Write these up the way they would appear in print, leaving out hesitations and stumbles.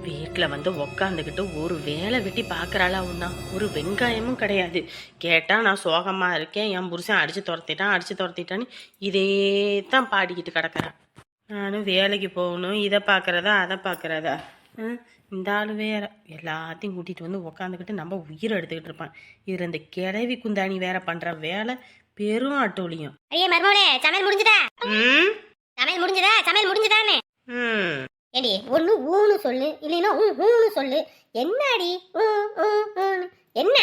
வீட்டில் வந்து உக்காந்துக்கிட்டு ஒரு வேலை வெட்டி பார்க்குறாளா ஒன்றா ஒரு வெங்காயமும் கிடையாது. கேட்டால் நான் சோகமாக இருக்கேன், என் புருஷன் அடித்து துரத்திட்டான்னு இதே தான் பாடிக்கிட்டு கிடக்கிறேன். நானும் வேலைக்கு போகணும், இதை பார்க்குறதா அதை பார்க்குறதா. இந்த ஆள் வேற எல்லாத்தையும் கூட்டிகிட்டு வந்து உக்காந்துக்கிட்டு நம்ம உயிரை எடுத்துக்கிட்டு இருப்பான். இதில் இந்த கிழவி குந்தாணி வேற பண்ணுற வேலை பெரும் அட்டோலியும். ஐயே மர்மோளே, சமையல் முடிஞ்சுதா? சமையல் முடிஞ்சுதானே? ஏடி ஒண்ணு ஊன்னு சொல்லு, இல்லைன்னா ஊன்னு சொல்லு. என்னடி என்ன?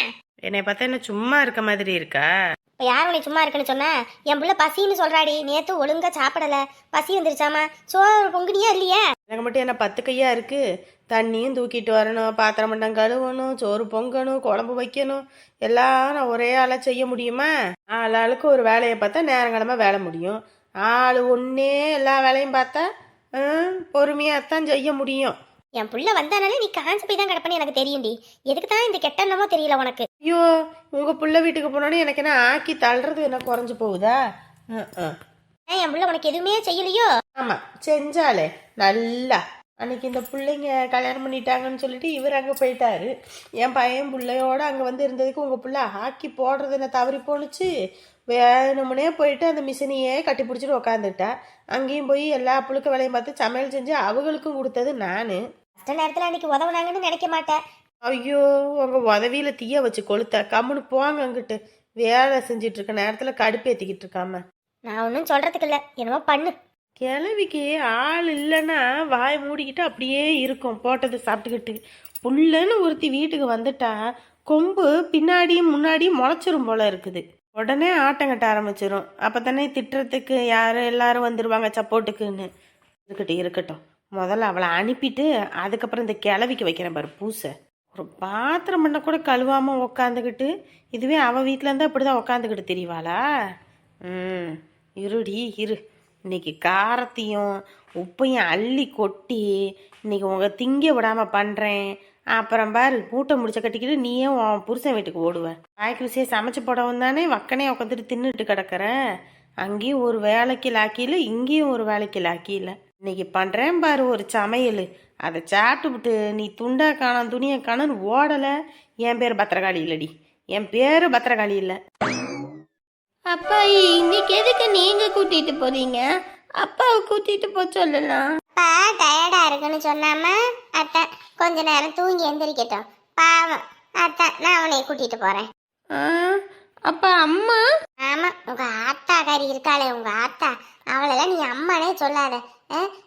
என்னை பார்த்தா என்ன சும்மா இருக்க மாதிரி இருக்கா? இப்போ யார் உன்னை சும்மா இருக்குன்னு சொன்னா? என் பிள்ளை பசின்னு சொல்றாடி. நேத்து ஒழுங்கா சாப்பிடல, பசி வந்துருச்சாமா. சோறு பொங்குனியா இல்லையா? எனக்கு மட்டும் என்ன 10 கையா இருக்கு? தண்ணியும் தூக்கிட்டு வரணும், பாத்திரம் மண்டம் கழுவணும், சோறு பொங்கணும், குழம்பு வைக்கணும், எல்லாம் நான் ஒரே ஆளா செய்ய முடியுமா? ஆளுக்கு ஒரு வேலையை பார்த்தா நேரங்கிழமை வேலை முடியும். ஆள் ஒன்னே எல்லா வேலையும் பார்த்தா பொறுமையாத்தான் செய்ய முடியும். என் புள்ள வந்தானாலே நீ காஞ்சு போய் தான் கிடப்பன்னு எனக்கு தெரியும்டி. எதுக்கு தான் இந்த கெட்டனமோ தெரியல உனக்கு. ஐயோ, உங்க புள்ள வீட்டுக்கு போனோன்னு எனக்கு என்ன ஆக்கி தள்ளுறது என்ன குறைஞ்சு போகுதா? என் புள்ள உனக்கு எதுவுமே செய்யலையோ? ஆமா, செஞ்சாலே நல்லா. அன்னைக்கு இந்த பிள்ளைங்க கல்யாணம் பண்ணிட்டாங்கன்னு சொல்லிட்டு இவர் அங்கே போயிட்டாரு. என் பையன் பிள்ளையோட அங்கே வந்து இருந்ததுக்கு உங்கள் பிள்ளை ஆக்கி போடுறது என்ன தவறி போணுச்சு. வேணுமுனே போயிட்டு அந்த மிஷினையே கட்டி பிடிச்சிட்டு உக்காந்துட்டா. அங்கேயும் போய் எல்லா புழுக்க வேலையும் பார்த்து சமையல் செஞ்சு அவங்களுக்கும் கொடுத்தது நான். கஷ்ட நேரத்தில் அன்னைக்கு உதவுனாங்கன்னு நினைக்க மாட்டேன். ஐயோ, உங்கள் உதவியில் தீய வச்சு கொளுத்த கம்முன்னு போங்க அங்கிட்டு. வேலை செஞ்சிட்டு இருக்க நேரத்தில் கடுப்பேற்றிக்கிட்டு இருக்காம. நான் ஒன்றும் சொல்றதுக்கு இல்லை, என்னமோ பண்ணு. கிழவிக்கு ஆள் இல்லைன்னா வாய் மூடிக்கிட்டு அப்படியே இருக்கும், போட்டதை சாப்பிட்டுக்கிட்டு. புள்ளன்னு ஒருத்தி வீட்டுக்கு வந்துட்டா கொம்பு பின்னாடியும் முன்னாடியும் முளைச்சிரும் போல இருக்குது. உடனே ஆட்டம் கட்ட ஆரம்பிச்சிடும். அப்போ தானே திட்டுறதுக்கு எல்லாரும் வந்துடுவாங்க சப்போர்ட்டுக்குன்னு. இருக்கட்டும், முதல்ல அவளை அனுப்பிட்டு அதுக்கப்புறம் இந்த கிழவிக்கு வைக்கிறேன் பாரு பூசை. ஒரு பாத்திரம் பண்ண கூட கழுவாமல் உக்காந்துக்கிட்டு, இதுவே அவள் வீட்டில் இருந்தால் அப்படி தான் உக்காந்துக்கிட்டு தெரியவாளா? இருடி இரு, இன்னைக்கு காரத்தையும் உப்பையும் அள்ளி கொட்டி இன்னைக்கு உங்கள் திங்க விடாமல் பண்ணுறேன். அப்புறம் பாரு, மூட்டை முடிச்ச கட்டிக்கிட்டு நீயே உன் புருஷன் வீட்டுக்கு ஓடுவேன். வாய்க்கு விஷயம் சமைச்சு போடவும் தானே வக்கனே உட்காந்துட்டு தின்னுட்டு கிடக்கிற. அங்கேயும் ஒரு வேலைக்கு லாக்கியில், இங்கேயும் ஒரு வேலைக்கு லாக்கியில். இன்னைக்கு பண்ணுறேன் பாரு ஒரு சமையல். அதை சாப்பிட்டுவிட்டு நீ துண்டா காணும் துணியை காணுன்னு ஓடலை. என் பேர் பத்திரகாளி இல்லடி, என் பேர் பத்திரகாளி இல்லை. அப்பா, இன்னைக்கு எதுக்கு நீங்க கூட்டிட்டு போறீங்க? அப்பாவை கூட்டிட்டு போ சொல்லலாம். அப்பா டயர்டா இருக்குன்னு சொன்னாம அத்தை கொஞ்ச நேரம் தூங்கி எந்திரிக்கட்டும். பாவம் அத்தை, நான் அவனை கூட்டிட்டு போறேன். அப்பா அம்மா? ஆமா, உங்க ஆத்தா காரி இருக்காளே, உங்க ஆத்தா, அவளெல்லாம் நீ அம்மானே சொல்லாத.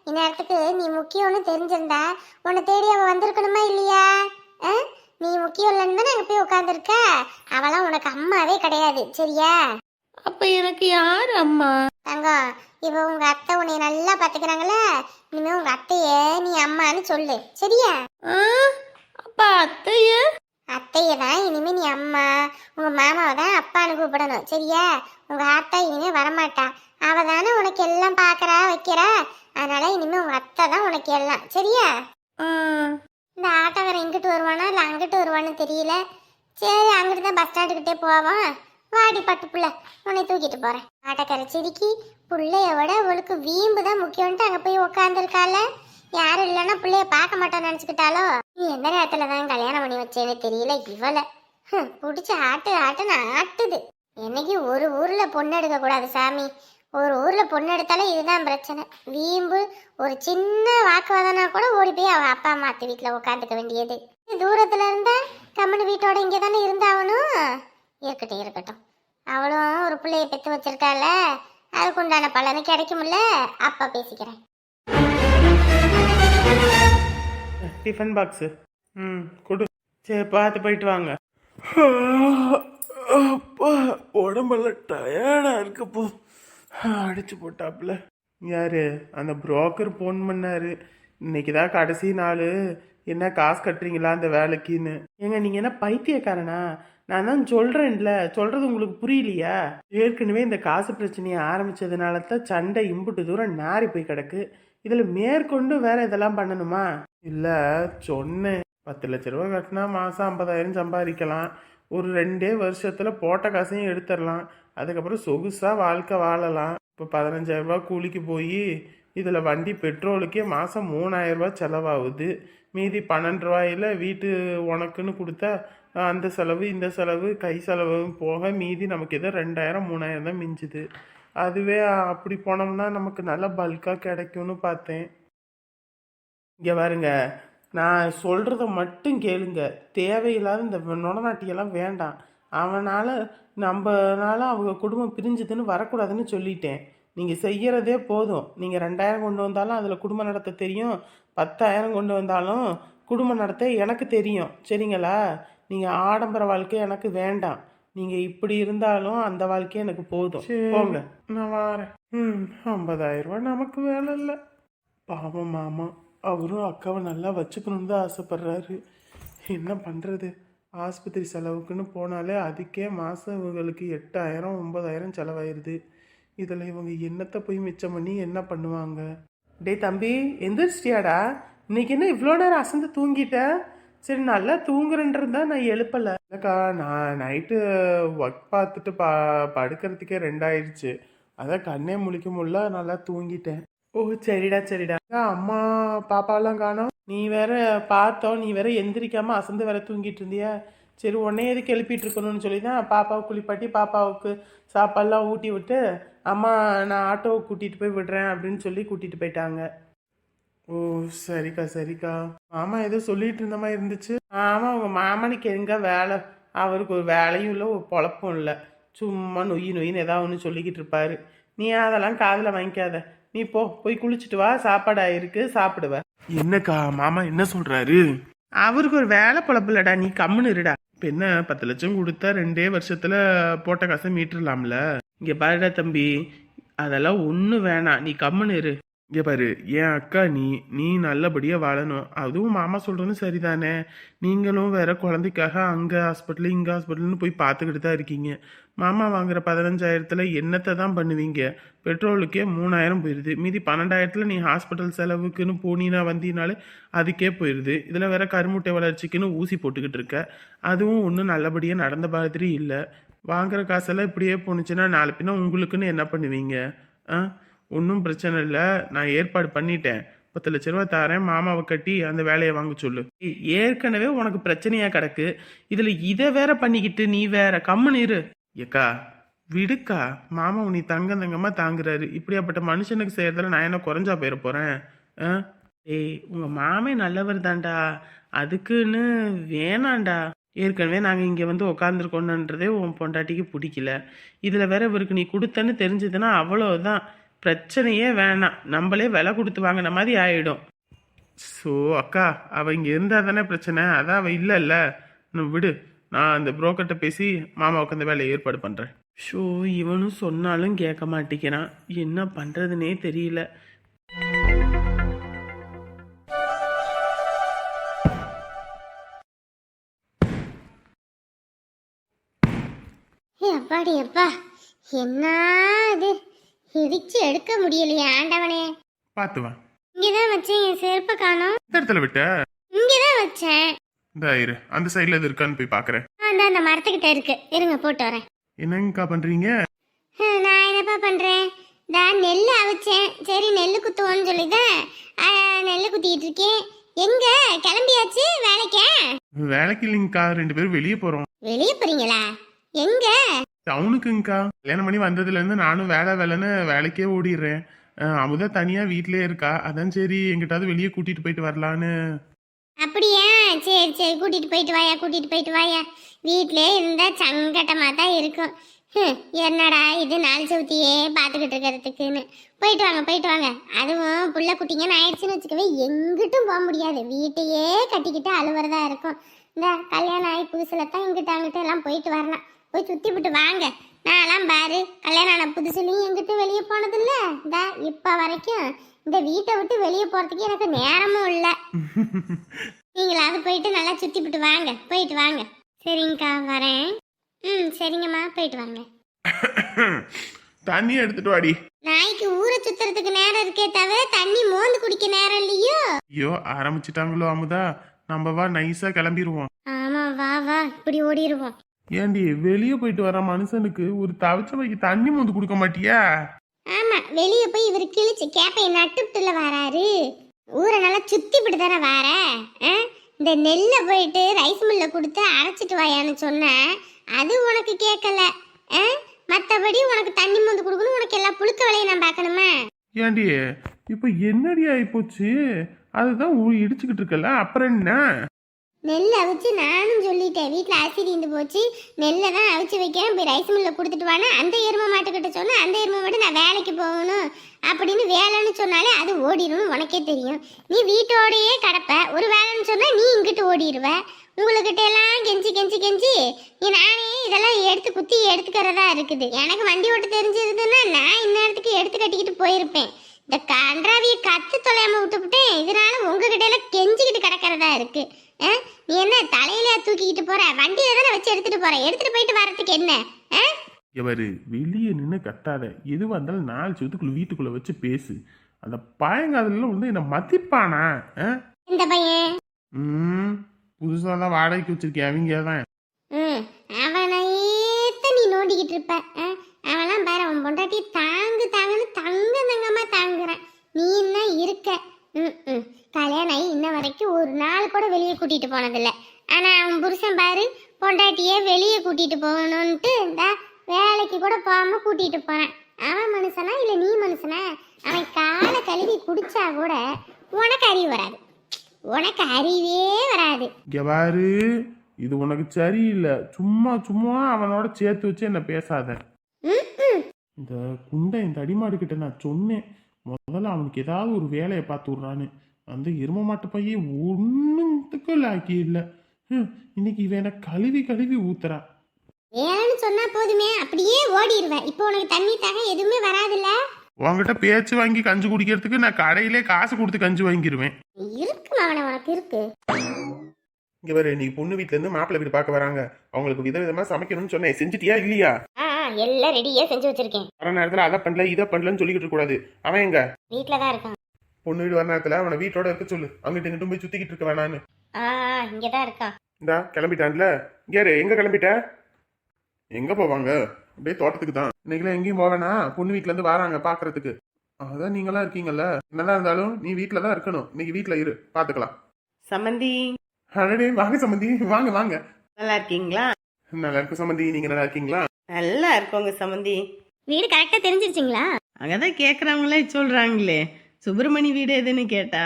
இந்நேரத்துக்கு நீ முக்கியம்னு தெரிஞ்சிருந்தா உன்னை தேடி அவ வந்திருக்கணுமா இல்லையா? நீ முக்கியம் இல்லைன்னு தானே அங்கே போய் உட்காந்துருக்க. அவளாம் உனக்கு அம்மாவே கிடையாது, சரியா? அப்ப எனக்கு யார் அம்மா? தங்கம், இவ உங்க அத்தை உன்னை நல்லா பாத்துக்கிறாங்களே, இனிமே உங்க அத்தைய நீ அம்மான்னு சொல்லு, சரியா? அப்பா அத்தைய? அத்தைய தான் இனிமே நீ அம்மா, உங்க மாமாவை தான் அப்பான்னு கூப்பிடணும், சரியா? உங்க அத்தை இனிமே வரமாட்டா. அவ தானே உனக்கு எல்லாம் பாக்குறா வைக்கிறா. அதனால இனிமே உங்க அத்தை தான் உனக்கு எல்லாம், சரியா? இந்த ஆட்டோக்காரன் இங்கிட்டு வருவானா இல்ல அங்கிட்டு வருவான்னு தெரியல. சரி, அங்கிட்டு தான் பஸ் ஸ்டாண்டுக்கிட்டே போவான். வாடி பட்டு புள்ள, உன்னை தூக்கிட்டு போறேன். ஆட்டக்கார சிரிக்கி புள்ளைய விட அவளுக்கு வீம்பு தான் முக்கியம்ட்டு அங்க போய் உட்காந்துருக்கால. யாரும் இல்லைன்னா பிள்ளைய பார்க்க மாட்டான்னு நினைச்சுக்கிட்டாலோ. நீ எந்த நேரத்துல தான் கல்யாணம் பண்ணி வச்சேன்னு தெரியல. இவளை பிடிச்ச ஆட்டுன்னு ஆட்டுது. என்னைக்கு ஒரு ஊர்ல பொண்ணு எடுக்க கூடாது சாமி. ஒரு ஊர்ல பொண்ணு எடுத்தாலும் இதுதான் பிரச்சனை. வீம்பு, ஒரு சின்ன வாக்குவாதனா கூட ஓடி போய் அவ அப்பா அம்மா அத்தை வீட்டுல உட்காந்துக்க வேண்டியது. தூரத்துல இருந்தா கம்மனு வீட்டோட இங்கே தானே இருந்தாவணும். இருக்கட்டும், அவளும் ஒரு பிள்ளைய பெற்று வச்சிருக்கால, அதுக்கு உண்டான பலனு கிடைக்கும்ல. அப்பா பேசிக்கிறேன். டிஃபன் பாக்ஸு கொடு. சரி, பார்த்து போயிட்டு வாங்க. அப்பா, உடம்பெல்லாம் டயர்டா இருக்குப்போ. அடிச்சு போட்டாப்புல. யாரு? அந்த புரோக்கர் ஃபோன் பண்ணாரு. இன்னைக்கு தான் கடைசி நாள், என்ன காசு கட்டுறீங்களா அந்த வேலைக்குன்னு. ஏங்க, நீங்க என்ன பைத்தியக்காரனா? நான் தான் சொல்றேன்ல, சொல்றது உங்களுக்கு புரியலையா? ஏற்கனவே இந்த காசு பிரச்சனையை ஆரம்பிச்சதுனால தான் சண்டை இம்புட்டு தூரம் நாரி போய் கிடக்கு. இதுல மேற்கொண்டு வேற இதெல்லாம் பண்ணணுமா? இல்ல, சொன்னேன் 10 லட்ச ரூபா கட்டினா மாசம் 50,000 சம்பாதிக்கலாம். ஒரு 2 வருஷத்துல போட்ட காசையும் எடுத்துடலாம். அதுக்கப்புறம் சொகுசா வாழ்க்கை வாழலாம். இப்போ 15,000 ரூபா கூலிக்கு போய் இதில் வண்டி பெட்ரோலுக்கே மாதம் 3000 ரூபாய் செலவாகுது. மீதி 12 ரூபாயில் வீட்டு உனக்குன்னு கொடுத்தா அந்த செலவு இந்த செலவு கை செலவு போக மீதி நமக்கு ஏதோ 2000 3000 தான் மிஞ்சுது. அதுவே அப்படி போனோம்னா நமக்கு நல்ல பல்காக கிடைக்கும்னு பார்த்தேன். இங்கே பாருங்க, நான் சொல்கிறத மட்டும் கேளுங்க. தேவையில்லாத இந்த நொடநாட்டியெல்லாம் வேண்டாம். நம்மனால அவங்க குடும்பம் பிரிஞ்சுதுன்னு வரக்கூடாதுன்னு சொல்லிட்டேன். நீங்கள் செய்கிறதே போதும். நீங்கள் 2000 கொண்டு வந்தாலும் அதில் குடும்பம் நடத்த தெரியும், 10,000 கொண்டு வந்தாலும் குடும்பம் நடத்த எனக்கு தெரியும். சரிங்களா? நீங்கள் ஆடம்பர வாழ்க்கை எனக்கு வேண்டாம். நீங்கள் இப்படி இருந்தாலும் அந்த வாழ்க்கையே எனக்கு போதும். போங்க, நான் வரேன். 50,000 ரூபாய் நமக்கு வேலை இல்லை. பாவம் மாமா, அவரும் அக்காவை நல்லா வச்சுக்கணுன்னு தான் ஆசைப்படுறாரு. என்ன பண்ணுறது? ஆஸ்பத்திரி செலவுக்குன்னு போனாலே அதுக்கே மாதம் இவங்களுக்கு 8,000 9,000 செலவாயிருது. இதில் இவங்க என்னத்தை போய் மிச்சம் பண்ணி என்ன பண்ணுவாங்க? டேய் தம்பி, எந்திரிச்சிட்டியாடா? இன்னைக்கு என்ன இவ்வளோ நேரம் அசந்து தூங்கிட்ட? சரி, நல்லா தூங்குறேன்றதா நான் எழுப்பலை. இல்லைக்கா, நான் நைட்டு ஒர்க் பார்த்துட்டு படுக்கிறதுக்கே 2 ஆயிடுச்சு. அதான் கண்ணே முழிக்க முடியல, நல்லா தூங்கிட்டேன். ஓ சரிடா சரிடா. அம்மா பாப்பாலாம் காணோம். நீ வேற பார்த்தோம், நீ வேற எந்திரிக்காம அசந்து வேற தூங்கிட்டு இருந்தியா? சரி, உடனே எதுக்கு எழுப்பிட்டு இருக்கணும்னு சொல்லி தான் பாப்பாவை குளிப்பாட்டி பாப்பாவுக்கு சாப்பாடெல்லாம் ஊட்டி விட்டு அம்மா நான் ஆட்டோவை கூட்டிகிட்டு போய் விடுறேன் அப்படின்னு சொல்லி கூட்டிகிட்டு போயிட்டாங்க. ஓ சரிக்கா சரிக்கா. மாமா ஏதோ சொல்லிட்டு இருந்த மாதிரி இருந்துச்சு. ஆமாம், உங்கள் மாமனுக்கு எங்கே வேலை? அவருக்கு ஒரு வேலையும் இல்லை, ஒரு பொழப்பும் இல்லை. சும்மா நொய்யின்னு ஏதாவது ஒன்று சொல்லிக்கிட்டு இருப்பாரு. நீ அதெல்லாம் காதில் வாங்கிக்காத. நீ போய் குளிச்சுட்டு வா, சாப்பாடு ஆயிருக்கு, சாப்பிடுவ. என்னக்கா மாமா என்ன சொல்றாரு? அவருக்கு ஒரு வேலை பொழப்பு இல்லடா, நீ கம்முன்னு இருடா. இப்போ என்ன 10 லட்சம் கொடுத்தா 2 வருஷத்துல போட்ட காசை மீட்டுடலாம்ல. இங்க பாருடா தம்பி, அதெல்லாம் ஒன்றும் வேணாம், நீ கம்முன்னு இரு. இங்கே பாரு, என் அக்கா நீ நல்லபடியாக வாழணும். அதுவும் மாமா சொல்கிறது சரிதானே. நீங்களும் வேற குழந்தைக்காக அங்கே ஹாஸ்பிட்டலு இங்கே ஹாஸ்பிட்டல்னு போய் பார்த்துக்கிட்டு தான் இருக்கீங்க. மாமா வாங்குற 15,000 என்னத்தை தான் பண்ணுவீங்க? பெட்ரோலுக்கே 3000 போயிடுது. மீதி 12,000 நீ ஹாஸ்பிட்டல் செலவுக்குன்னு போனீனா வந்தீனாலே அதுக்கே போயிடுது. இதில் வேற கருமுட்டை வளர்ச்சிக்குன்னு ஊசி போட்டுக்கிட்டு இருக்க. அதுவும் ஒன்றும் நல்லபடியாக நடந்த மாதிரி இல்லை. வாங்குற காசெல்லாம் இப்படியே போணுச்சுன்னா நாளை பின்ன உங்களுக்குன்னு என்ன பண்ணுவீங்க? ஒன்றும் பிரச்சனை இல்லை, நான் ஏற்பாடு பண்ணிட்டேன். 10 லட்ச ரூபா தரேன், மாமாவை கட்டி அந்த வேலையை வாங்க சொல்லு. ஏற்கனவே உனக்கு பிரச்சனையா கிடக்கு, இதில் இதை வேற பண்ணிக்கிட்டு நீ வேற கம்முன்னு இரு. ஏக்கா விடுக்கா, மாமா நீ தங்கமா தாங்குறாரு. இப்படியாப்பட்ட மனுஷனுக்கு செய்யறதுல நான் என்ன குறைஞ்சா போயிட போறேன்? ஏய், உங்க மாமே நல்லவர் தான்டா, அதுக்குன்னு வேணாண்டா. ஏற்கனவே நாங்கள் இங்கே வந்து உக்காந்துருக்கோன்றதே உன் பொண்டாட்டிக்கு பிடிக்கல. இதில் வேற இவருக்கு நீ கொடுத்தன்னு தெரிஞ்சதுன்னா அவ்வளோதான், பிரச்சனையே வேணாம். நம்மளே விலை கொடுத்து வாங்கின மாதிரி ஆயிடும். ஸோ அக்கா, அவள் இங்கே இருந்தால் தானே பிரச்சனை, அதான் அவள் இல்லைல்ல. நான் விடு, நான் அந்த புரோக்கர்கிட்ட பேசி மாமாவுக்கு அந்த வேலையை ஏற்பாடு பண்ணுறேன். ஷோ, இவனும் சொன்னாலும் கேட்க மாட்டேங்கிறான், என்ன பண்ணுறதுனே தெரியல. அப்பாடி அப்பா, என்ன இது இடிச்சு எடுக்க முடியலையே ஆண்டவனே. பார்த்துவா. இங்கதான் வச்சேன், என் செருப்பை காணோம். இந்த இடத்துல விட்ட? இங்கதான் வச்சேன். இந்த இரு, அந்த சைடுல எது இருக்கான்னு போய் பாக்குறேன். அந்த மரத்துக்கிட்ட இருக்கு, இருங்க போட்டு வரேன். என்னங்கக்கா பண்றீங்க? நான் என்னப்பா பண்றேன், நெல் அவிச்சேன். சரி நெல் குத்துவோன்னு சொல்லிதான் நெல் குத்திட்டு இருக்கேன். எங்க கிளம்பியாச்சு வேலைக்கா? வேலைக்கு இல்லைங்கக்கா, 2 பேரும் வெளியே போறோம். வெளியே போறீங்களா? எங்க? டவுனுக்குங்கக்கா. கல்யாணம் பண்ணி வந்ததுல இருந்து நானும் வேலைன்னு வேலைக்கே ஓடிடுறேன். அமுதா தனியா வீட்லயே இருக்கா, அதான் சரி எங்கிட்டாவது வெளியே கூட்டிட்டு போயிட்டு வரலான்னு. அப்படியா? சரி சரி, கூட்டிட்டு போயிட்டு வாயா. வீட்டிலே இருந்தா சங்கட்டமா தான் இருக்கும். என்னடா இது நாள் சவுத்தியே பார்த்துக்கிட்டு இருக்கிறதுக்குன்னு. போயிட்டு வாங்க. அதுவும் புள்ள குட்டிங்கன்னு ஆயிடுச்சுன்னு வச்சுக்கவே எங்கிட்டும் போக முடியாது, வீட்டையே கட்டிக்கிட்டு அழுவுறதா இருக்கும். இந்த கல்யாணம் ஆகி புதுசுல தான் இங்கிட்ட அங்கிட்ட எல்லாம் போயிட்டு வரலாம். போய் சுத்தி விட்டு வாங்க. நான்லாம் பாரு, கல்யாணம் ஆன புதுசுலையும் எங்கிட்ட வெளியே போனதில்ல. இந்த இப்ப வரைக்கும் இந்த வீட்டை விட்டு வெளியே போறதுக்கு எனக்கு நேரமும் இல்லை. நீங்களாவது போயிட்டு நல்லா சுத்தி விட்டு வாங்க. போயிட்டு வாங்க. சரிங்கக்கா, வரேன். சரிங்கம்மா, போயிட்டு வாங்க. தண்ணி எடுத்துட்டு வாடி. நாய்க்கு ஊரை சுத்துறதுக்கு நேரம் இருக்கே தவிர தண்ணி மோந்து குடிக்க நேரம் இல்லையோ. ஐயோ, ஆரம்பிச்சிட்டாங்களோ அமுதா, நம்ம வா நைஸா கிளம்பிடுவோம். ஆமா, வா இப்படி ஓடிடுவோம். ஏண்டி, வெளியே போயிட்டு வர மனுஷனுக்கு ஒரு தவிச்ச வைக்க தண்ணி மோந்து கொடுக்க மாட்டியா? ஆமா, வெளியே போய் இவர் கிழிச்சு கேப்பையை நட்டுப்புட்டுல வராரு. ஊரை நல்லா சுத்திப்பிட்டு தானே வார. இந்த நெல்லை போயிட்டு ரைஸ் மில்ல கொடுத்து அரைச்சிட்டு வாயான்னு சொன்ன, அது உனக்கு கேட்கல. மற்றபடி உனக்கு தண்ணி மந்து கொடுக்கணும், உனக்கு எல்லா புழுக்க வேலையை நான் பார்க்கணுமா? ஏண்டி இப்போ என்னடி ஆயிப்போச்சு? அதுதான் இடிச்சுக்கிட்டு இருக்கல, அப்புறம் என்ன? நெல் அவிச்சு நானும் சொல்லிட்டேன், வீட்டில் அரிசி தீந்து போச்சு, நெல்லை தான் அவிச்சு வைக்கிறேன், போய் ரைஸ் மில்ல கொடுத்துட்டு வானே. அந்த எருமை மாட்டுக்கிட்ட சொன்னேன், அந்த எருமை மட்டும் நான் வேலைக்கு போகணும் அப்படின்னு வேலைன்னு சொன்னாலே அது ஓடிடணும், உனக்கே தெரியும். நீ வீட்டோடையே கிடப்ப, ஒரு வேலைன்னு சொன்னா நீ இங்கிட்டு ஓடிடுவ. உங்ககிட்ட எல்லாம் கெஞ்சி கெஞ்சி கெஞ்சி நீ நானே இதெல்லாம் எடுத்து குத்தி எடுத்துக்கிறதா இருக்குது. எனக்கு வண்டி ஓட்ட தெரிஞ்சிருதுன்னா நான் இந்நேரத்துக்கு எடுத்து கட்டிக்கிட்டு போயிருப்பேன். இந்த கன்றாவியை கத்து தொலையாம விட்டுவிட்டேன், இதனால உங்ககிட்ட எல்லாம் கெஞ்சிக்கிட்டு கிடக்கிறதா இருக்கு. நீ என்ன தலையில தூக்கிக்கிட்டு போற? வண்டியில தானே வச்சு எடுத்துட்டு போற, எடுத்துட்டு போயிட்டு வரதுக்கு என்ன? இவரு வெளியே நின்று கத்தாத, எதுவாக இருந்தாலும் 4 சுவத்துக்குள்ள வீட்டுக்குள்ள வச்சு பேசு. அந்த பையங்காதல வந்து என்ன மதிப்பானா? இந்த பையன் புதுசாக தான் வாடகைக்கு வச்சிருக்கேன், அவங்க தான். அவனையேத்த நீ நோண்டிக்கிட்டு இருப்ப. அவெல்லாம் பாரு, அவன் பொண்டாட்டி தாங்கு தாங்குன்னு தங்கமா தாங்குறான். நீ என்ன இருக்க? கல்யாணம் ஆகி இன்ன வரைக்கும் ஒரு நாள் கூட வெளியே கூட்டிட்டு போனதில்லை. ஆனா அவன் புருஷன் பாரு, பொண்டாட்டியே வெளியே கூட்டிட்டு போகணும்ட்டு இந்த வேலைக்கு கூட போகாம கூட்டிட்டு போறான். அவன் மனுஷனா இல்ல நீ மனுஷனா? அவன் காலை கழுவி குடிச்சா கூட உனக்கு அறிவு வராது, உனக்கு அறிவே வராது. பாரு, இது உனக்கு சரியில்லை. சும்மா சும்மா அவனோட சேர்த்து வச்சு என்ன பேசாத. இந்த குண்டை இந்த அடிமாடு கிட்ட நான் சொன்னேன், முதல்ல அவனுக்கு ஏதாவது ஒரு வேலையை பார்த்து விட்றான்னு. அந்த எரும மாட்டு பையன் ஒன்றுத்துக்கு லாக்கி இல்லை. இன்னைக்கு இவனை கழுவி கழுவி ஊத்துறான். வேலைன்னு சொன்னா போதுமே, அப்படியே ஓடிடுவேன். இப்போ உனக்கு தண்ணி தாக எதுவுமே வராதுல்ல. உங்ககிட்ட பேச்சு வாங்கி கஞ்சி குடிக்கிறதுக்கு நான் கடையிலே காசு கொடுத்து கஞ்சி வாங்கிடுவேன். இருக்கு அவனை, உனக்கு இருக்கு. இங்க வேற நீ பொண்ணு வீட்டுல இருந்து மாப்பிள்ளை வீடு பார்க்க வராங்க, அவங்களுக்கு விதவிதமா சமைக்கணும்னு சொன்னேன், செஞ்சுட்டியா இல்லையா? எல்லாம் ரெடியா செஞ்சு வச்சிருக்கேன். வர நேரத்துல அதை பண்ணல இதை பண்ணலன்னு சொல்லிக்கிட்டு இருக்க கூடாது. அவன் எங்க? வீட்டுல தான் இருக்கான். பொண்ணு வீடு வர நேரத்துல அவனை வீட்டோட இருக்க சொல்லு, அங்கிட்டு இங்கிட்டும் போய் சுத்திக்கிட்டு இருக்க வேணான்னு. இங்கதான் இருக்கான். இந்தா கிளம்பிட்டான்ல. இங்கே எங்க கிளம்பிட்ட? எங்க போவாங்க? அப்படியே தோட்டத்துக்கு தான். இன்னைக்குலாம் எங்கேயும் போவேனா, பொண்ணு வீட்டுல இருந்து வராங்க பாக்குறதுக்கு. அதான் நீங்களா இருக்கீங்கல்ல, என்னதான் இருந்தாலும் நீ வீட்டுல தான் இருக்கணும். இன்னைக்கு வீட்டுல இரு, பாத்துக்கலாம். சம்மந்தி, அடடே வாங்க சம்மந்தி, வாங்க வாங்க. நல்லா இருக்கீங்களா? நல்லா இருக்கும் சம்மந்தி, நீங்க நல்லா இருக்கீங்களா? நல்லா இருக்கோங்க சம்மந்தி. வீடு கரெக்டா தெரிஞ்சிருச்சுங்களா? அங்கதான் கேக்குறவங்களே சொல்றாங்களே, சுப்பிரமணி வீடு எதுன்னு கேட்டா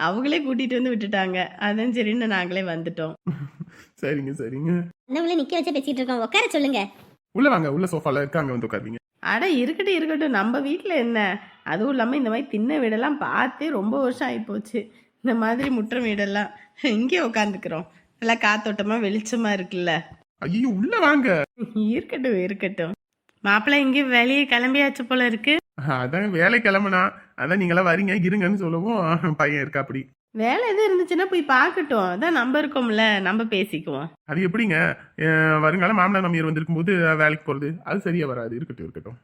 அவங்களே கூட்டிட்டு வந்து விட்டுட்டாங்க. அதான் சரின்னு நாங்களே வந்துட்டோம். சரிங்க சரிங்க. உள்ள நிக்க வச்சு பேசிட்டு இருக்கோம், உட்கார சொல்லுங்க. உள்ள வாங்க, உள்ள சோஃபால இருக்காங்க, வந்து உட்காருவீங்க. அட இருக்கட்டும் இருக்கட்டும், நம்ம வீட்டில் என்ன, அதுவும் இல்லாமல் இந்த மாதிரி தின்ன வீடெல்லாம் பார்த்தே ரொம்ப வருஷம் ஆகிப்போச்சு. இந்த மாதிரி முற்ற வீடெல்லாம் இங்கே உட்காந்துக்கிறோம், நல்லா காத்தோட்டமாக வெளிச்சமாக இருக்குல்ல. ஐயோ உள்ள வாங்க. இருக்கட்டும் இருக்கட்டும். மாப்பிள்ளை எங்கேயும் வெளியே கிளம்பியாச்சு போல இருக்கு. அதான் வேலை கிளம்புனா, அதான் நீங்களாம் வரீங்க இருங்கன்னு சொல்லவும் பையன் இருக்கா. அப்படி வேலை எதுவும் இருந்துச்சுன்னா போய் பார்க்கட்டும், அதான் நம்ம இருக்கோம்ல, நம்ம பேசிக்குவோம். அது எப்படிங்க, வருங்கால மாமனார் மாமியார் வந்திருக்கும் போது வேலைக்கு போறது அது சரியா வராது. இருக்கட்டும் இருக்கட்டும்.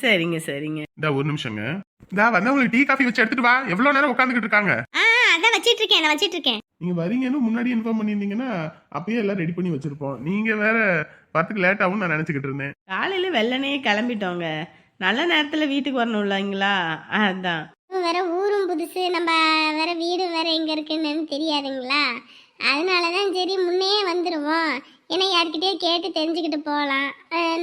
சரிங்க சரிங்க. இந்த ஒரு நிமிஷங்க, இந்த வந்தவங்களுக்கு டீ காஃபி வச்சு எடுத்துட்டு வா. எவ்வளவு நேரம் உட்காந்துக்கிட்டு இருக்காங்க? அதான் வச்சிட்டு இருக்கேன், நான் வச்சிட்டு இருக்கேன். நீங்க வரீங்கன்னு முன்னாடி இன்ஃபார்ம் பண்ணியிருந்தீங்கன்னா அப்பயே எல்லாம் ரெடி பண்ணி வச்சிருப்போம். நீங்க வேற வரத்துக்கு லேட் ஆகும்னு நான் நினைச்சுக்கிட்டு இருந்தேன். காலையில வெள்ளனே கிளம்பிட்டோங்க, நல்ல நேரத்துல வீட்டுக்கு வரணும் இல்லைங்களா, அதான். வேற ஊரும் புதுசு, நம்ம வேற வீடு வேற எங்க இருக்குன்னு தெரியாதுங்களா, அதனாலதான் சரி முன்னே வந்துடுவோம். ஏன்னா யார்கிட்டயே கேட்டு தெரிஞ்சுக்கிட்டு போகலாம்.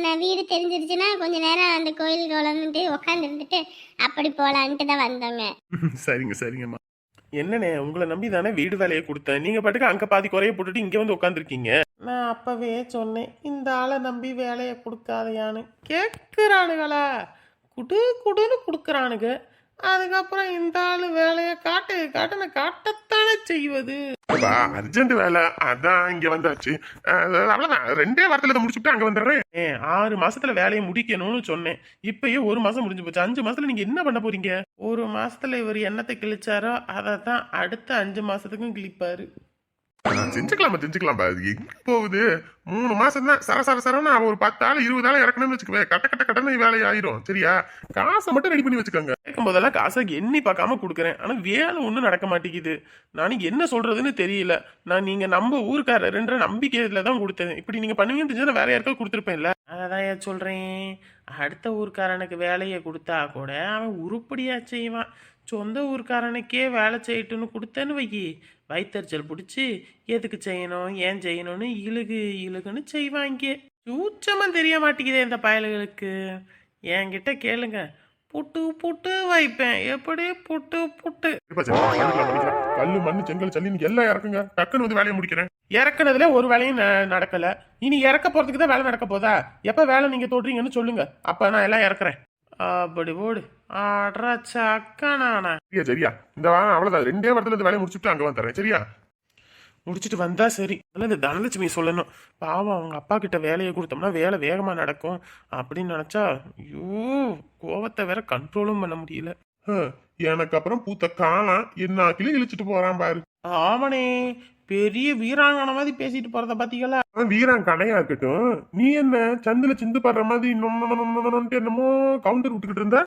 நான் வீடு தெரிஞ்சிருச்சுன்னா கொஞ்ச நேரம் அந்த கோயிலுக்கு வளர்ந்துட்டு உட்காந்துருந்துட்டு அப்படி போகலான்ட்டு தான் வந்தோங்க. சரிங்க சரிங்கம்மா. என்னண்ணே, உங்களை நம்பி தானே வீடு வேலையை கொடுத்தேன், நீங்க பாட்டுக்கு அங்க பாதி குறைய போட்டுட்டு இங்க வந்து உட்காந்துருக்கீங்க. நான் அப்பவே சொன்னேன், இந்த ஆளை நம்பி வேலையை கொடுக்காதையான்னு. கேட்குறானுங்களா, குடு குடுன்னு கொடுக்குறானுங்க. அதுக்கப்புறம் இந்த ஆளு வேலையை காட்டுன்னு காட்டத்தானே செய்வது. அர்ஜென்ட் வேலை, அதான் இங்க வந்தாச்சு. அவ்வளவுதான், 2 வாரத்துல முடிச்சுட்டு அங்க வந்துடுறேன். 6 மாசத்துல வேலையை முடிக்கணும்னு சொன்னேன், இப்பயே 1 மாசம் முடிஞ்சு போச்சு. 5 மாசத்துல நீங்க என்ன பண்ண போறீங்க? 1 மாசத்துல இவர் என்னத்தை கிழிச்சாரோ அதை தான் அடுத்த 5 மாசத்துக்கும் கிழிப்பாரு. செஞ்சுக்கலாம் அது எங்க போகுது? 3 மாசம் தான் சரன்னு அவ ஒரு 10 ஆள் 20 ஆள் இறக்கணும்னு வச்சுக்கவே, கட்டன்னு வேலை ஆயிரும். சரியா? காசை மட்டும் ரெடி பண்ணி வச்சுக்கோங்க. கேட்கும் போதெல்லாம் காசை எண்ணி பார்க்காம கொடுக்குறேன், ஆனா வேலை ஒன்றும் நடக்க மாட்டேங்குது. நானும் என்ன சொல்றதுன்னு தெரியல. நான் நீங்க நம்ம ஊருக்காரர்ன்ற நம்பிக்கையில தான் கொடுத்தேன். இப்படி நீங்க பண்ணுவீங்கன்னு தெரிஞ்சா வேற யாருக்காவது கொடுத்துருப்பேன்ல. அதான் ஏன் சொல்றேன், அடுத்த ஊர்க்காரனுக்கு வேலையை கொடுத்தா கூட அவன் உருப்படியா செய்வான். சொந்த ஊர்க்காரனுக்கே வேலை செய்யட்டுன்னு கொடுத்தேன்னு வைக்கி, வயிற்றுச்சல் பிடிச்சி எதுக்கு செய்யணும் ஏன் செய்யணும்னு இழுகுன்னு செய்வாங்க. சூச்சமாக தெரிய மாட்டேங்குதே இந்த பயல்களுக்கு. என்கிட்ட கேளுங்க, புட்டு வைப்பேன். எப்படி புட்டு கல்லு மண்ணு செங்கல் சல்லி எல்லாம் இறக்குங்க, டக்குன்னு வந்து வேலையை முடிக்கிறேன். இறக்குனதுல ஒரு வேலையும் நடக்கல. இனி இறக்க போறதுக்கு தான் வேலை நடக்க போதா? எப்ப வேலை நீங்க தொடுறீங்கன்னு சொல்லுங்க, அப்ப நான் எல்லாம் இறக்குறேன். அப்படி போடு. ஆடுறா சக்கானா. சரியா? இந்த வாரம் அவ்வளவுதான், 2 வாரத்துல இந்த வேலையை முடிச்சுட்டு அங்க வந்துடுறேன். சரியா? முடிச்சுட்டு வந்தா சரி. அதெல்லாம் இந்த தனலட்சுமி சொல்லணும். பாவம் அவங்க அப்பா கிட்ட வேலையை கொடுத்தோம்னா வேலை வேகமா நடக்கும் அப்படின்னு நினைச்சா, ஐயோ கோவத்தை வேற கண்ட்ரோலும் பண்ண முடியல. எனக்கு அப்புறம் பூத்த காணாம் என்ன கிளி இழிச்சிட்டு போறான் பாரு. ஆமனே, பெரிய வீராங்கனை மாதிரி பேசிட்டு போறத பாத்தீங்களா? வீரான் கடையா இருக்கட்டும், நீ என்ன சந்துல சிந்து படுற மாதிரி என்னமோ கவுண்டர் விட்டுக்கிட்டு இருந்த.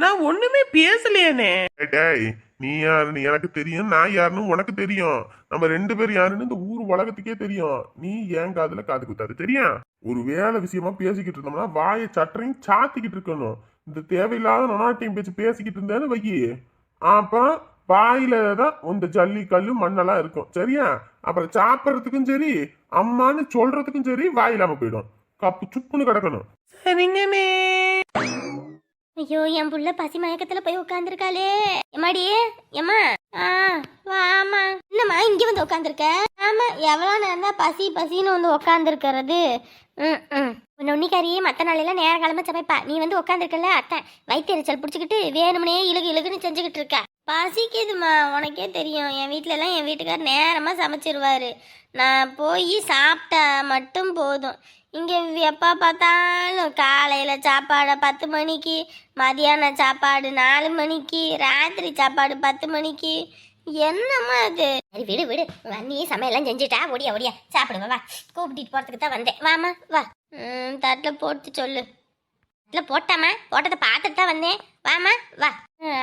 நான் ஒண்ணுமே பேசலையானே. டேய், நீ யாருன்னு எனக்கு தெரியும், நான் யாருன்னு உனக்கு தெரியும். நம்ம 2 பேரும் யாருன்னு இந்த ஊர் உலகத்துக்கே தெரியும். நீ ஏன் காதுல காது குத்தாது. தெரியும்? ஒரு வேலை விஷயமா பேசிக்கிட்டு இருந்தோம்னா வாயை சட்டரையும் சாத்திக்கிட்டு இருக்கணும். இந்த தேவையில்லாத நொனாட்டையும் பேச்சு பேசிக்கிட்டு இருந்தேன்னு வைக்கி, அப்புறம் வாயில தான் இந்த ஜல்லி கல்லு மண்ணெல்லாம் இருக்கும். சரியா? அப்புறம் சாப்பிட்றதுக்கும் சரி, அம்மான்னு சொல்றதுக்கும் சரி வாயிலாம போயிடும். கப்பு சுப்புன்னு கிடக்கணும். சரிங்கண்ணே. ஐயோ, என் புள்ள பசி மயக்கத்துல போய் உட்காந்துருக்காளே. எம்மாடி எம்மா, வாமா. என்னம்மா இங்க வந்து உட்காந்துருக்க? ஆமா, எவ்வளவு நேரம் தான் பசின்னு வந்து உட்காந்துருக்கிறது. நொன்னிக்காரி மற்ற நாளெல்லாம் நேர காலமா சமைப்பா. நீ வந்து உட்காந்துருக்கல, அத்தை வயிற்றுச்சல் பிடிச்சிக்கிட்டு வேணும்னே இழுகுன்னு செஞ்சுக்கிட்டு இருக்க. பசிக்குதுமா, உனக்கே தெரியும். என் வீட்டுல எல்லாம் என் வீட்டுக்கார் நேரமா சமைச்சிருவாரு. நான் போய் சாப்பிட்டா மட்டும் போதும். இங்கே எப்போ பார்த்தாலும் காலையில் சாப்பாடு 10 மணிக்கு, மதியானம் சாப்பாடு 4 மணிக்கு, ராத்திரி சாப்பாடு 10 மணிக்கு. என்னம்மா அது? சரி விடு நீ சமையல்லாம் செஞ்சுட்டா ஓடியா சாப்பிடுவா. வா, கூப்பிட்டு போகிறதுக்கு தான் வந்தேன். வாமா வா. தட்டில் போட்டு சொல்லு. தட்டில் போட்டாமா, போட்டதை பார்த்துட்டு தான் வந்தேன். வாமா வா.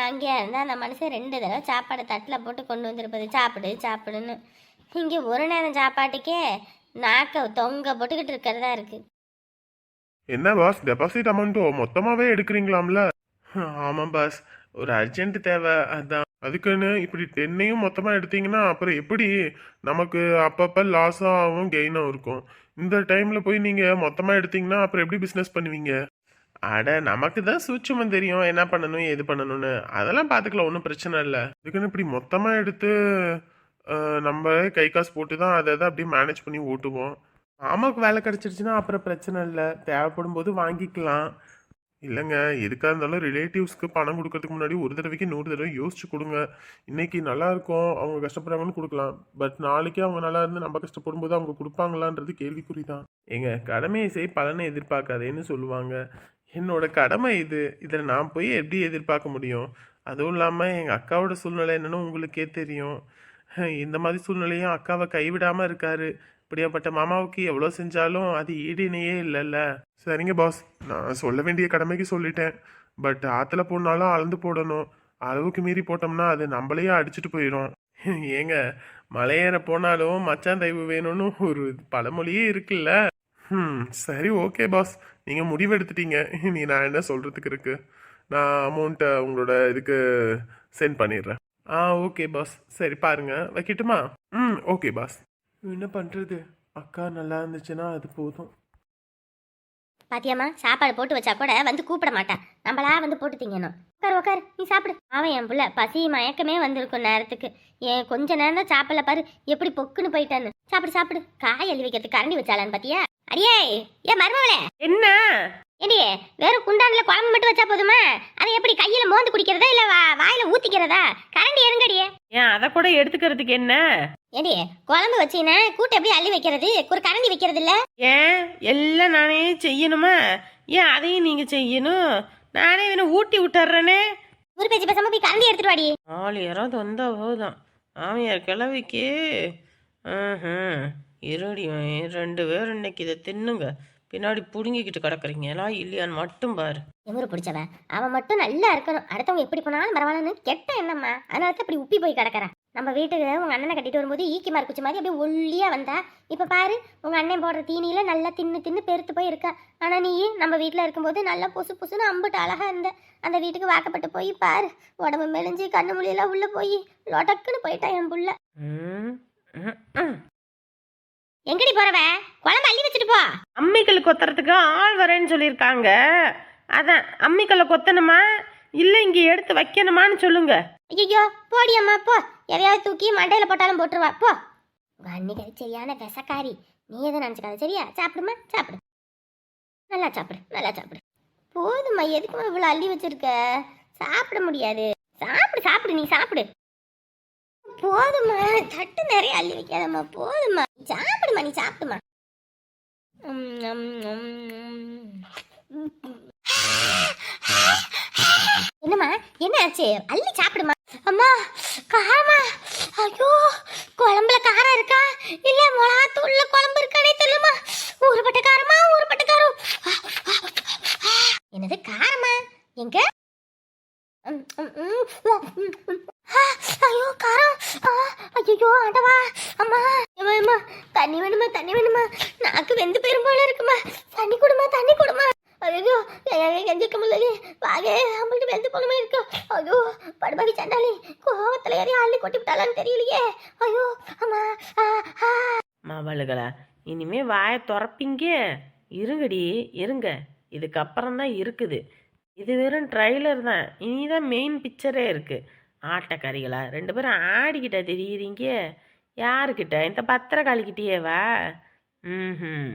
அங்கே இருந்தால் அந்த மனுஷன் 2 தடவை சாப்பாடு தட்டில் போட்டு கொண்டு வந்திருப்பது. சாப்பிடுன்னு இங்கே ஒரு நேரம் சாப்பாட்டுக்கே நாக்க தொங்க போட்டுக்கிட்டு இருக்கிறதா இருக்கு. என்ன பாஸ், டெபாசிட் அமௌண்ட் மொத்தமாவே எடுக்கிறீங்களாம்ல? ஆமாம் பாஸ், ஒரு அர்ஜென்ட் தேவை, அதான். அதுக்குன்னு இப்படி 10ஐயும் மொத்தமா எடுத்தீங்கன்னா அப்புறம் எப்படி நமக்கு அப்பப்ப லாஸும் ஆகும் கெயினும் இருக்கும். இந்த டைம்ல போய் நீங்க மொத்தமா எடுத்தீங்கன்னா அப்புறம் எப்படி பிசினஸ் பண்ணுவீங்க? அட, நமக்கு தான் சூட்சமம் தெரியும் என்ன பண்ணணும் எது பண்ணணும்னு. அதெல்லாம் பார்த்துக்கலாம், ஒன்றும் பிரச்சனை இல்லை. அதுக்குன்னு இப்படி மொத்தமா எடுத்து நம்மளே கை காசு போட்டு தான் அதை அப்படியே மேனேஜ் பண்ணி ஓட்டுவோம். மாமாவுக்கு வேலை கிடைச்சிருச்சுன்னா அப்புறம் பிரச்சனை இல்லை, தேவைப்படும் போது வாங்கிக்கலாம். இல்லைங்க, எதுக்காக இருந்தாலும் ரிலேட்டிவ்ஸ்க்கு பணம் கொடுக்கறதுக்கு முன்னாடி ஒரு தடவைக்கு 100 தடவை யோசிச்சு கொடுங்க. இன்னைக்கு நல்லா இருக்கும், அவங்க கஷ்டப்படுறாங்கன்னு கொடுக்கலாம். பட் நாளைக்கே அவங்க நல்லா இருந்து நம்ம கஷ்டப்படும் போது அவங்க கொடுப்பாங்களான்றது கேள்விக்குறி தான். எங்க கடமையை செய், பலனை எதிர்பார்க்காதேன்னு சொல்லுவாங்க. என்னோட கடமை இது, இதில் நான் போய் எப்படி எதிர்பார்க்க முடியும்? அதுவும் இல்லாமல் எங்கள் அக்காவோட சூழ்நிலை என்னன்னு உங்களுக்கே தெரியும். இந்த மாதிரி சூழ்நிலையும் அக்காவை கைவிடாமல் இருக்காரு. இப்படியாப்பட்ட மாமாவுக்கு எவ்வளோ செஞ்சாலும் அது ஈடினையே இல்லைல்ல. சரிங்க பாஸ், நான் சொல்ல வேண்டிய கடமைக்கு சொல்லிட்டேன். பட் ஆற்றுல போனாலும் அளந்து போடணும். அளவுக்கு மீறி போட்டோம்னா அது நம்மளையே அடிச்சுட்டு போயிடும். ஏங்க, மலையேற போனாலும் மச்சான் தயவு வேணும்னு ஒரு பழமொழியே இருக்குல்ல. சரி, ஓகே பாஸ், நீங்கள் முடிவெடுத்துட்டீங்க. நீ நான் என்ன சொல்கிறதுக்கு இருக்கு? நான் அமௌண்ட்டை உங்களோட இதுக்கு சென்ட் பண்ணிடுறேன். ஓகே பாஸ், சரி பாருங்க, வைக்கட்டுமா? Okay pass. என்ன பண்ணுறது, அக்கா நல்லா இருந்துச்சுன்னா அது போதும். பாத்தியாம்மா, சாப்பாடு போட்டு வச்சா கூட வந்து கூப்பிட மாட்டான். நம்மளா வந்து போட்டு திங்கணும். உட்கார் நீ சாப்பிடு. அவன் என் புள்ள பசி மயக்கமே வந்திருக்கும் நேரத்துக்கு. ஏன் கொஞ்ச நேரம் தான் சாப்பிடல பாரு, எப்படி பொக்குன்னு போயிட்டான்னு. சாப்பிடு. காய் அள்ளி வைக்கிறதுக்கு கரண்டி வச்சாலான்னு பாத்தியா? அடியே, ஏன் மருமவளே, என்ன ஏடியே, வெறும் குண்டான்ல குழம்பு மட்டும் வச்சா போதுமா? அதை எப்படி கையில மோந்து குடிக்கிறதா இல்ல வாயில ஊத்திக்கிறதா? கரண்டி எருங்கடியே. ஏன் அதை கூட எடுத்துக்கிறதுக்கு என்ன? ஏடியே, குழம்பு வச்சீங்கன்னா கூட்டு எப்படி அள்ளி வைக்கிறது? ஒரு கரண்டி வைக்கிறது இல்ல? ஏன் எல்லாம் நானே செய்யணுமா? ஏன் அதையும் நீங்க செய்யணும்? நானே வேணும் ஊட்டி விட்டுறேனே. ஒரு பேச்சு பேசாம போய் கரண்டி எடுத்துட்டு வாடி. 4 யாராவது வந்தா போதும். மாமியார் கிழவிக்கு இருடி ரெண்டு பேரும் இன்னைக்கு இதை தின்னுங்க, பின்னாடி புடுங்கிக்கிட்டு கிடக்குறீங்களா இல்லையான்னு மட்டும் பாரு. எவரு பிடிச்சவன் அவன் மட்டும் நல்லா இருக்கணும், அடுத்தவங்க எப்படி போனாலும் பரவாயில்லன்னு கெட்ட எண்ணம்மா, அதனால தான் இப்படி உப்பி போய் கிடக்குறேன். நம்ம வீட்டுக்கு உங்க அண்ணனை கட்டிட்டு வரும்போது ஈக்கி மார் குச்சி மாதிரி அப்படியே ஒல்லியா வந்தா, இப்ப பாரு உங்க அண்ணன் போடுற தீனியில நல்லா தின்னு தின்னு பெருத்து போய் இருக்கா. ஆனா நீ நம்ம வீட்டுல இருக்கும்போது நல்லா பொசு பொசுன்னு அம்புட்டு அழகா இருந்த. அந்த வீட்டுக்கு வாக்கப்பட்டு போய் பாரு, உடம்பு மெலிஞ்சு கண்ணு மொழியெல்லாம் உள்ள போய் லொடக்குன்னு போயிட்டா என் புள்ள. எங்கடி போறவ? குழம்பு அள்ளி வச்சுட்டு போ. அம்மிக்கல் கொத்துறதுக்கு ஆள் வரேன்னு சொல்லியிருக்காங்க, அதான் அம்மிக்கல்லை கொத்தணுமா இல்லை இங்கே எடுத்து வைக்கணுமான்னு சொல்லுங்க. ஐயோ போடி அம்மா போ, எதையாவது தூக்கி மண்டையில போட்டாலும் போட்டுருவா போ. உங்க அன்னிக்கு சரியான விசக்காரி, நீ எதுவும் நினச்சிக்காத சரியா? சாப்பிடுமா சாப்பிடு, நல்லா சாப்பிடு நல்லா சாப்பிடு. போதும்மா, எதுக்குமா இவ்வளோ அள்ளி வச்சிருக்க? சாப்பிட முடியாது, சாப்பிடு சாப்பிடு, நீ சாப்பிடு. போதும்மா, தட்டு நிறைய அள்ளி வைக்காதம்மா, போதும்மா சாப்பிடுமா, நீ சாப்பிடுமா. என்னம்மா என்ன ஆச்சு? அள்ளி சாப்பிடுமா. அம்மா காரமா? ஐயோ குழம்புல காரம் இருக்கா இல்ல மிளகாத்தூள்ல குழம்பு இருக்கானே தெரியலமா. ஊறுபட்ட காரமா, ஊறுபட்ட காரம். என்னது காரமா? எங்க? ஐயோ காரம். ஐயோ ஆண்டவா. அம்மா அம்மா தண்ணி வேணுமா, தண்ணி வேணுமா? நாக்கு வெந்து போயிரும் போல இருக்குமா. தண்ணி கொடுமா, தண்ணி கொடுமா. ஐயோ எஞ்சிக்க முடியல, வாகே நம்மள்ட்ட வெந்து போனமே இருக்கு. ஐயோ படுபாவி சண்டாளி, கோவத்துல ஏறி அள்ளி கொட்டி விட்டாலான்னு தெரியலையே. ஐயோ அம்மா. மவளுகளா, இனிமே வாயை திறப்பீங்க? இருங்கடி இருங்க, இதுக்கப்புறம் தான் இருக்குது. இது வெறும் ட்ரைலர் தான், இனிதான் மெயின் பிக்சரே இருக்கு. ஆட்டக்காரிகளா ரெண்டு பேரும் ஆடிக்கிட்ட தெரியுறீங்க. யாருக்கிட்ட? இந்த பத்திரக்காளிக்கிட்டேவா? ம்